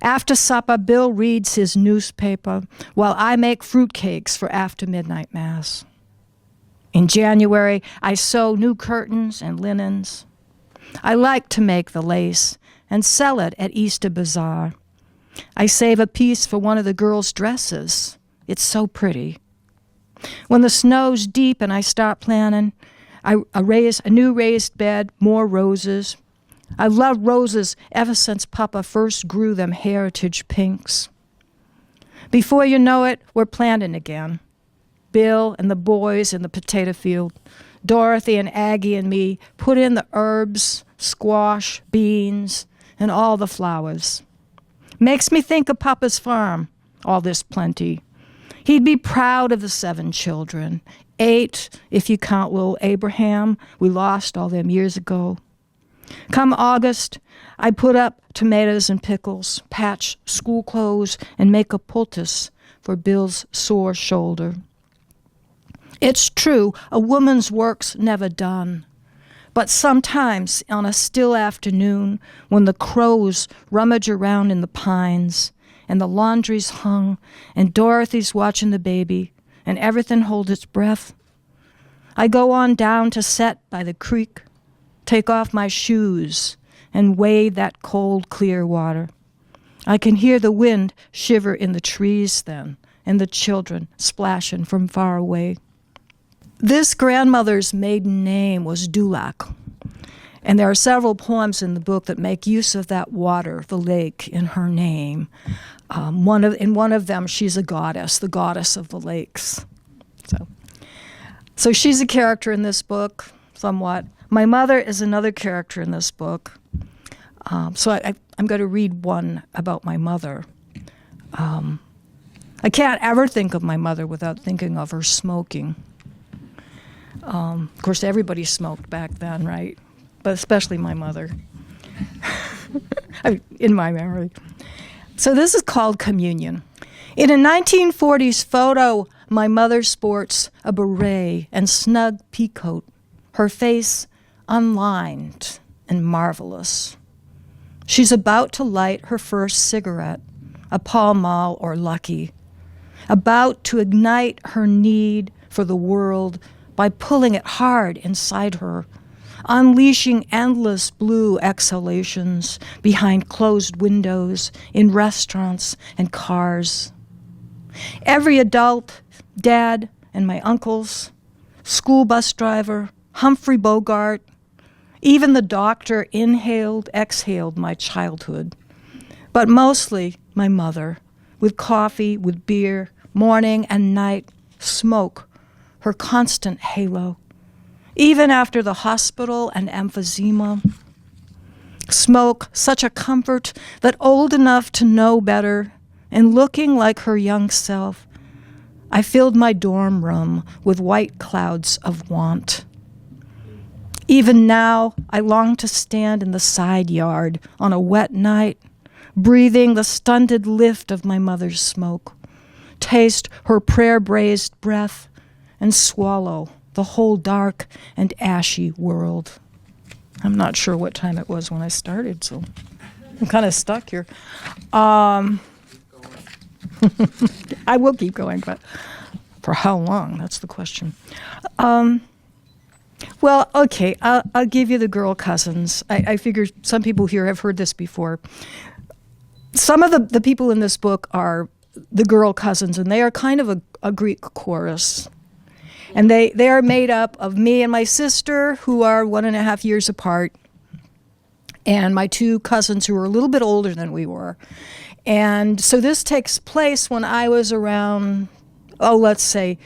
After supper, Bill reads his newspaper while I make fruitcakes for after midnight mass. In January, I sew new curtains and linens. I like to make the lace and sell it at Easter Bazaar. I save a piece for one of the girls' dresses. It's so pretty. When the snow's deep and I start planning, I raise a new raised bed, more roses. I've loved roses ever since Papa first grew them heritage pinks. Before you know it, we're planting again. Bill and the boys in the potato field, Dorothy and Aggie and me put in the herbs, squash, beans, and all the flowers. Makes me think of Papa's farm, all this plenty. He'd be proud of the 7 children, 8 if you count little Abraham. We lost all them years ago. Come August, I put up tomatoes and pickles, patch school clothes, and make a poultice for Bill's sore shoulder. It's true, a woman's work's never done. But sometimes on a still afternoon, when the crows rummage around in the pines, and the laundry's hung, and Dorothy's watching the baby, and everything holds its breath, I go on down to set by the creek, take off my shoes, and wade that cold, clear water. I can hear the wind shiver in the trees then, and the children splashing from far away. This grandmother's maiden name was Dulac, and there are several poems in the book that make use of that water, the lake, in her name. In one of them, she's a goddess, the goddess of the lakes. So she's a character in this book, somewhat. My mother is another character in this book. So I'm going to read one about my mother. I can't ever think of my mother without thinking of her smoking. Of course, everybody smoked back then, right? But especially my mother, in my memory. So this is called Communion. In a 1940s photo, my mother sports a beret and snug peacoat, her face unlined and marvelous. She's about to light her first cigarette, a Pall Mall or Lucky, about to ignite her need for the world by pulling it hard inside her, unleashing endless blue exhalations behind closed windows in restaurants and cars. Every adult, Dad and my uncles, school bus driver, Humphrey Bogart. Even the doctor inhaled, exhaled my childhood. But mostly my mother, with coffee, with beer, morning and night, smoke, her constant halo. Even after the hospital and emphysema, smoke, such a comfort that old enough to know better and looking like her young self, I filled my dorm room with white clouds of want. Even now, I long to stand in the side yard on a wet night, breathing the stunted lift of my mother's smoke, taste her prayer-braised breath, and swallow the whole dark and ashy world. I'm not sure what time it was when I started, so I'm kind of stuck here. I will keep going, but for how long? That's the question. Well, okay, I'll give you the girl cousins. I figure some people here have heard this before. Some of the people in this book are the girl cousins, and they are kind of a Greek chorus. And they are made up of me and my sister, who are 1.5 years apart, and my two cousins who are a little bit older than we were. And so this takes place when I was around, let's say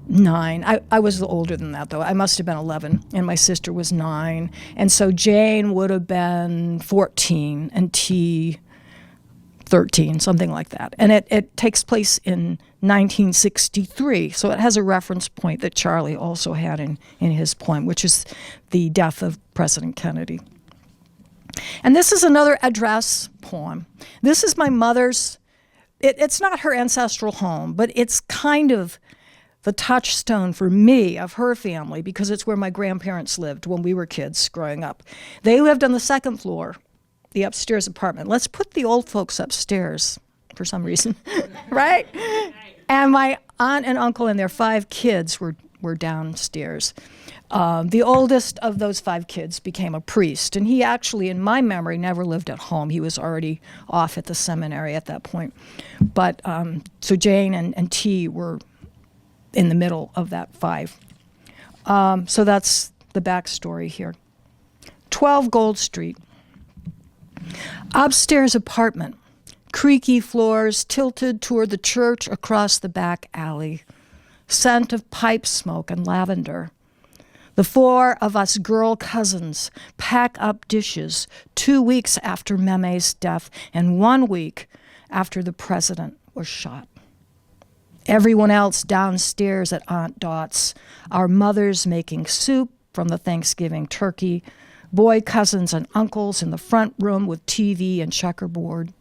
9. I was older than that, though. I must have been 11, and my sister was 9. And so Jane would have been 14, and T 13, something like that. And it takes place in 1963, so it has a reference point that Charlie also had in his poem, which is the death of President Kennedy. And this is another address poem. This is my mother's, it's not her ancestral home, but it's kind of the touchstone for me of her family, because it's where my grandparents lived when we were kids growing up. They lived on the second floor, the upstairs apartment. Let's put the old folks upstairs for some reason, right? And my aunt and uncle and their 5 kids were downstairs. The oldest of those 5 kids became a priest, and he actually, in my memory, never lived at home. He was already off at the seminary at that point. But so Jane and T were in the middle of that 5. So that's the backstory here. 12 Gold Street. Upstairs apartment. Creaky floors tilted toward the church across the back alley. Scent of pipe smoke and lavender. The 4 of us girl cousins pack up dishes 2 weeks after Meme's death and 1 week after the president was shot. Everyone else downstairs at Aunt Dot's, our mothers making soup from the Thanksgiving turkey, boy cousins and uncles in the front room with TV and checkerboard.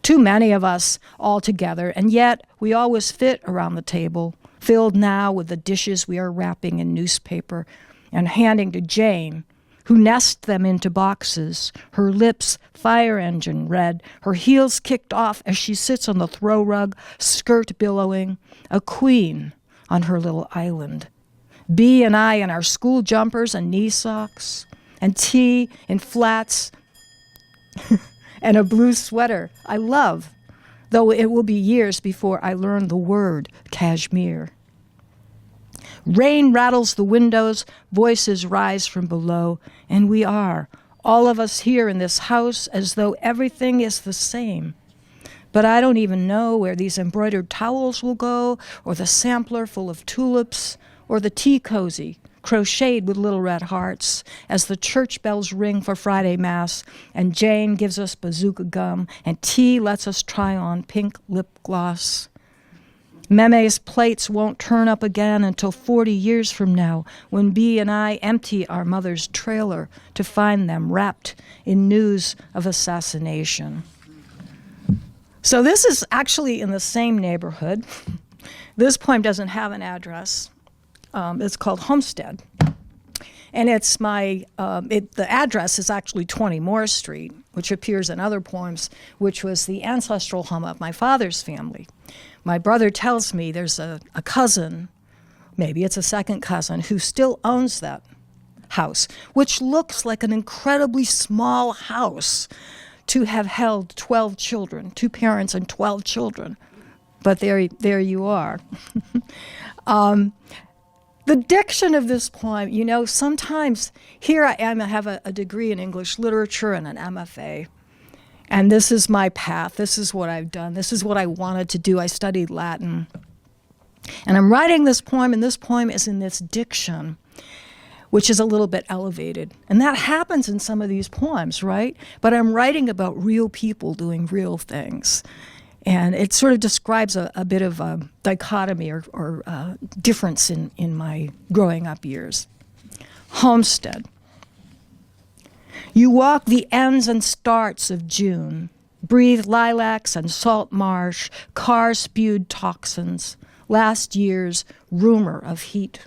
Too many of us all together, and yet we always fit around the table, filled now with the dishes we are wrapping in newspaper and handing to Jane, who nests them into boxes, her lips fire engine red, her heels kicked off as she sits on the throw rug, skirt billowing, a queen on her little island. B and I in our school jumpers and knee socks, and T in flats and a blue sweater I love, though it will be years before I learn the word cashmere. Rain rattles the windows, voices rise from below, and we are, all of us here in this house, as though everything is the same. But I don't even know where these embroidered towels will go, or the sampler full of tulips, or the tea cozy, crocheted with little red hearts, as the church bells ring for Friday Mass, and Jane gives us bazooka gum, and T lets us try on pink lip gloss. Meme's plates won't turn up again until 40 years from now, when B and I empty our mother's trailer to find them wrapped in news of assassination. So this is actually in the same neighborhood. This poem doesn't have an address. It's called Homestead. And it's the address is actually 20 Moore Street, which appears in other poems, which was the ancestral home of my father's family. My brother tells me there's a cousin, maybe it's a second cousin, who still owns that house, which looks like an incredibly small house to have held 12 children, 2 parents and 12 children. But there you are. The diction of this poem, you know, sometimes here I am, I have a degree in English literature and an MFA. And this is my path. This is what I've done. This is what I wanted to do. I studied Latin. And I'm writing this poem, and this poem is in this diction, which is a little bit elevated. And that happens in some of these poems, right? But I'm writing about real people doing real things. And it sort of describes a bit of a dichotomy or difference in my growing up years. Homestead. You walk the ends and starts of June, breathe lilacs and salt marsh, car-spewed toxins, last year's rumor of heat.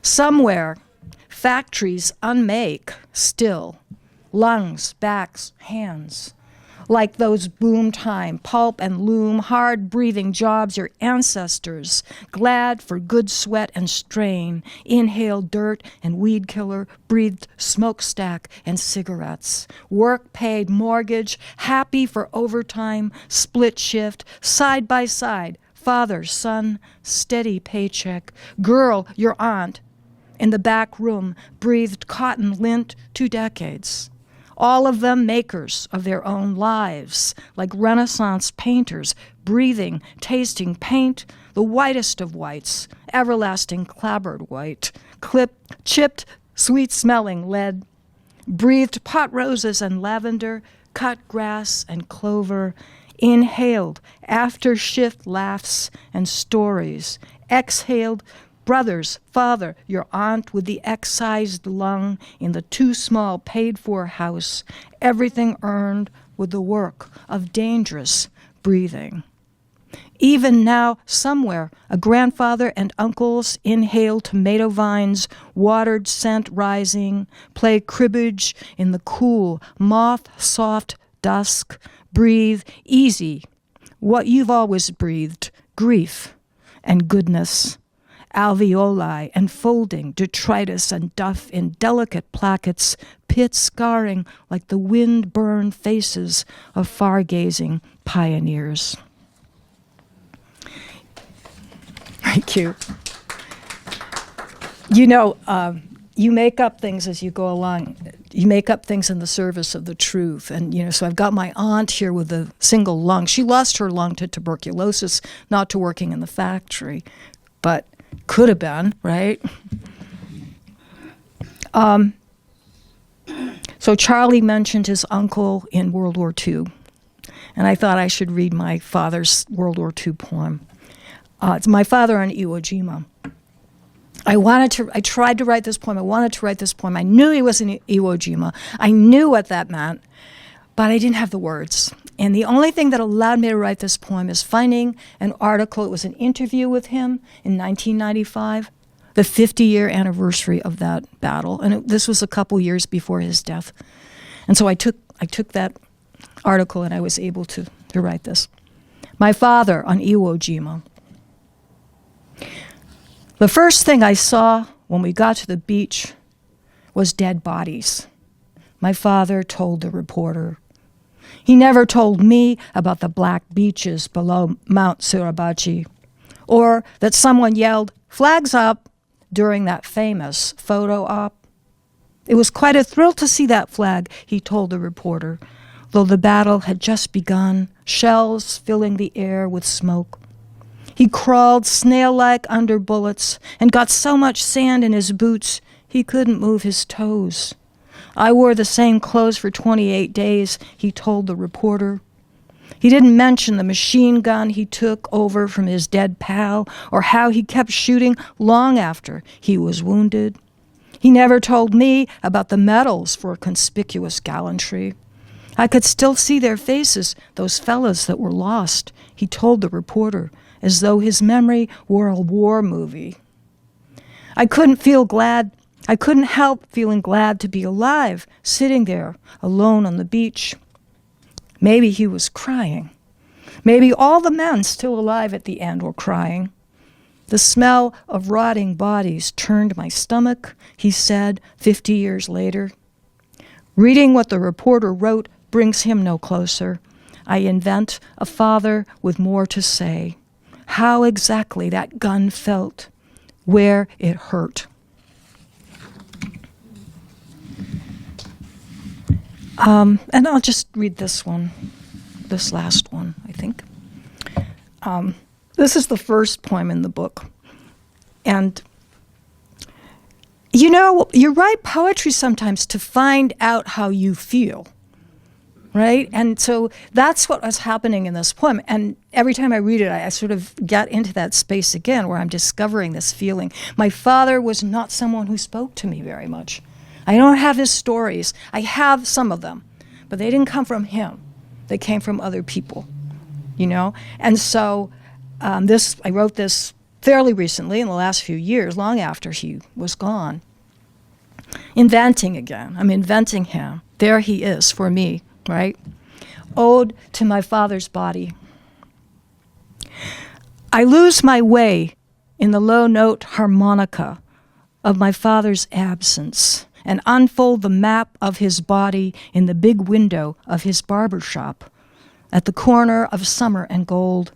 Somewhere, factories unmake still, lungs, backs, hands, like those boom time, pulp and loom, hard-breathing jobs your ancestors, glad for good sweat and strain, inhaled dirt and weed killer, breathed smokestack and cigarettes, work paid mortgage, happy for overtime, split shift, side by side, father, son, steady paycheck, girl, your aunt, in the back room, breathed cotton lint 2 decades. All of them makers of their own lives, like Renaissance painters, breathing, tasting paint, the whitest of whites, everlasting clabbered white, chipped, sweet-smelling lead, breathed pot roses and lavender, cut grass and clover, inhaled after-shift laughs and stories, exhaled brothers, father, your aunt with the excised lung in the too small paid-for house, everything earned with the work of dangerous breathing. Even now, somewhere, a grandfather and uncles inhale tomato vines, watered scent rising, play cribbage in the cool, moth-soft dusk, breathe easy, what you've always breathed, grief and goodness. Alveoli and folding, detritus and duff in delicate plackets, pit scarring like the wind-burned faces of far-gazing pioneers. Thank you. You know, you make up things as you go along. You make up things in the service of the truth. And, you know, so I've got my aunt here with a single lung. She lost her lung to tuberculosis, not to working in the factory, but could have been, right? So Charlie mentioned his uncle in World War II, and I thought I should read my father's World War II poem. It's my father on Iwo Jima. I tried to write this poem. I wanted to write this poem. I knew he was in Iwo Jima. I knew what that meant, but I didn't have the words. And the only thing that allowed me to write this poem is finding an article. It was an interview with him in 1995, the 50-year anniversary of that battle. And this was a couple years before his death. And so I took that article and I was able to write this. My father on Iwo Jima. The first thing I saw when we got to the beach was dead bodies. My father told the reporter. He never told me about the black beaches below Mount Suribachi, or that someone yelled, "Flags up," during that famous photo op. It was quite a thrill to see that flag, he told the reporter, though the battle had just begun, shells filling the air with smoke. He crawled snail-like under bullets and got so much sand in his boots he couldn't move his toes. I wore the same clothes for 28 days, he told the reporter. He didn't mention the machine gun he took over from his dead pal or how he kept shooting long after he was wounded. He never told me about the medals for conspicuous gallantry. I could still see their faces, those fellas that were lost, he told the reporter, as though his memory were a war movie. I couldn't help feeling glad to be alive, sitting there, alone on the beach. Maybe he was crying. Maybe all the men still alive at the end were crying. The smell of rotting bodies turned my stomach, he said 50 years later. Reading what the reporter wrote brings him no closer. I invent a father with more to say. How exactly that gun felt. where it hurt. And I'll just read this one, this last one, I think. This is the first poem in the book. And, you know, you write poetry sometimes to find out how you feel, right? And so that's what was happening in this poem. And every time I read it, I sort of get into that space again where I'm discovering this feeling. My father was not someone who spoke to me very much. I don't have his stories. I have some of them, but they didn't come from him. They came from other people, you know? And so I wrote this fairly recently, in the last few years, long after he was gone. Inventing again. I'm inventing him. There he is for me, right? Ode to my father's body. I lose my way in the low note harmonica of my father's absence and unfold the map of his body in the big window of his barber shop at the corner of Summer and Gold,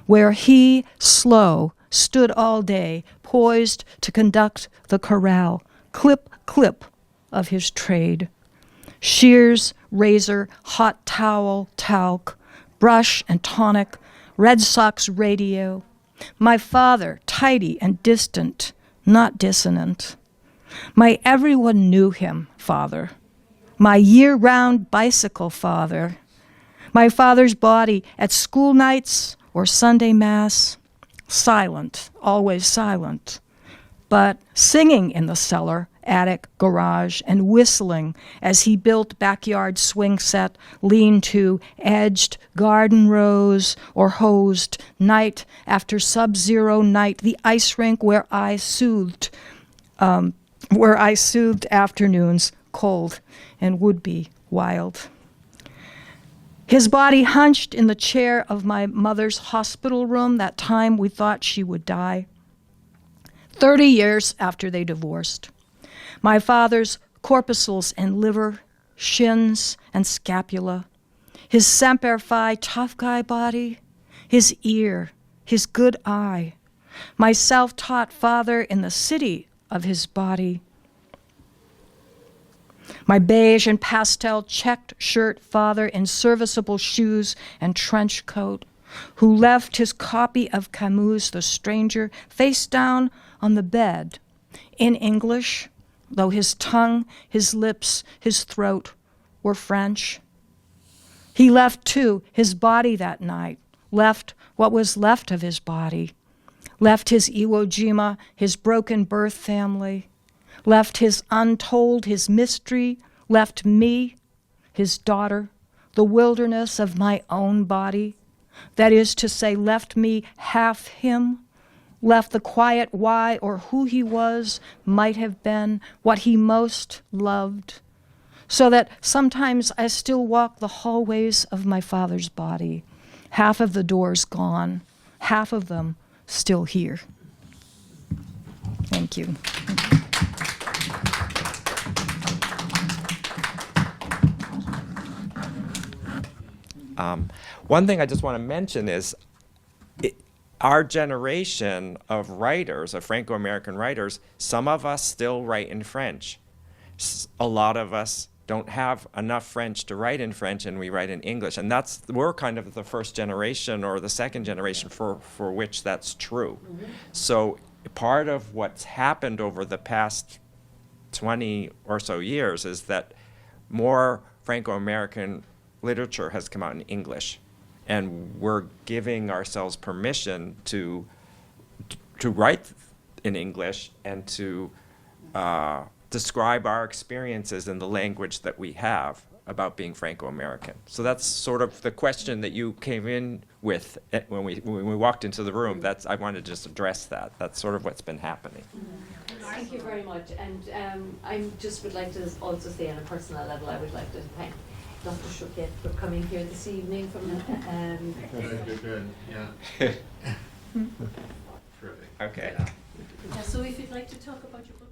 where he, slow, stood all day, poised to conduct the corral, clip, clip of his trade. Shears, razor, hot towel, talc, brush and tonic, Red Sox radio. My father, tidy and distant, not dissonant. My everyone knew him father. My year-round bicycle father. My father's body at school nights or Sunday mass. Silent, always silent, but singing in the cellar, attic, garage, and whistling as he built backyard swing set, lean-to, edged garden rows, or hosed night after sub-zero night the ice rink where I soothed afternoons, cold and would-be wild. His body hunched in the chair of my mother's hospital room that time we thought she would die. 30 years after they divorced. My father's corpuscles and liver, shins and scapula. His semper fi tough guy body. His ear, his good eye. My self-taught father in the city of his body. My beige and pastel checked shirt father in serviceable shoes and trench coat, who left his copy of Camus' The Stranger face down on the bed, in English, though his tongue, his lips, his throat were French. He left, too, his body that night, left what was left of his body, left his Iwo Jima, his broken birth family, left his untold, his mystery, left me, his daughter, the wilderness of my own body. That is to say, left me half him, left the quiet why or who he was, might have been, what he most loved, so that sometimes I still walk the hallways of my father's body, half of the doors gone, half of them still here. Thank you. One thing I just want to mention is our generation of writers, of Franco-American writers, some of us still write in French. A lot of us don't have enough French to write in French, and we write in English. And we're kind of the first generation or the second generation for which that's true. Mm-hmm. So part of what's happened over the past 20 or so years is that more Franco-American literature has come out in English, and we're giving ourselves permission to write in English and to describe our experiences in the language that we have about being Franco-American. So that's sort of the question that you came in with when we walked into the room. I wanted to just address that. That's sort of what's been happening. Thank you very much. And I just would like to also say on a personal level, I would like to thank Dr. Choquette for coming here this evening. Good. Yeah. Terrific. Okay. Yeah, so if you'd like to talk about your book.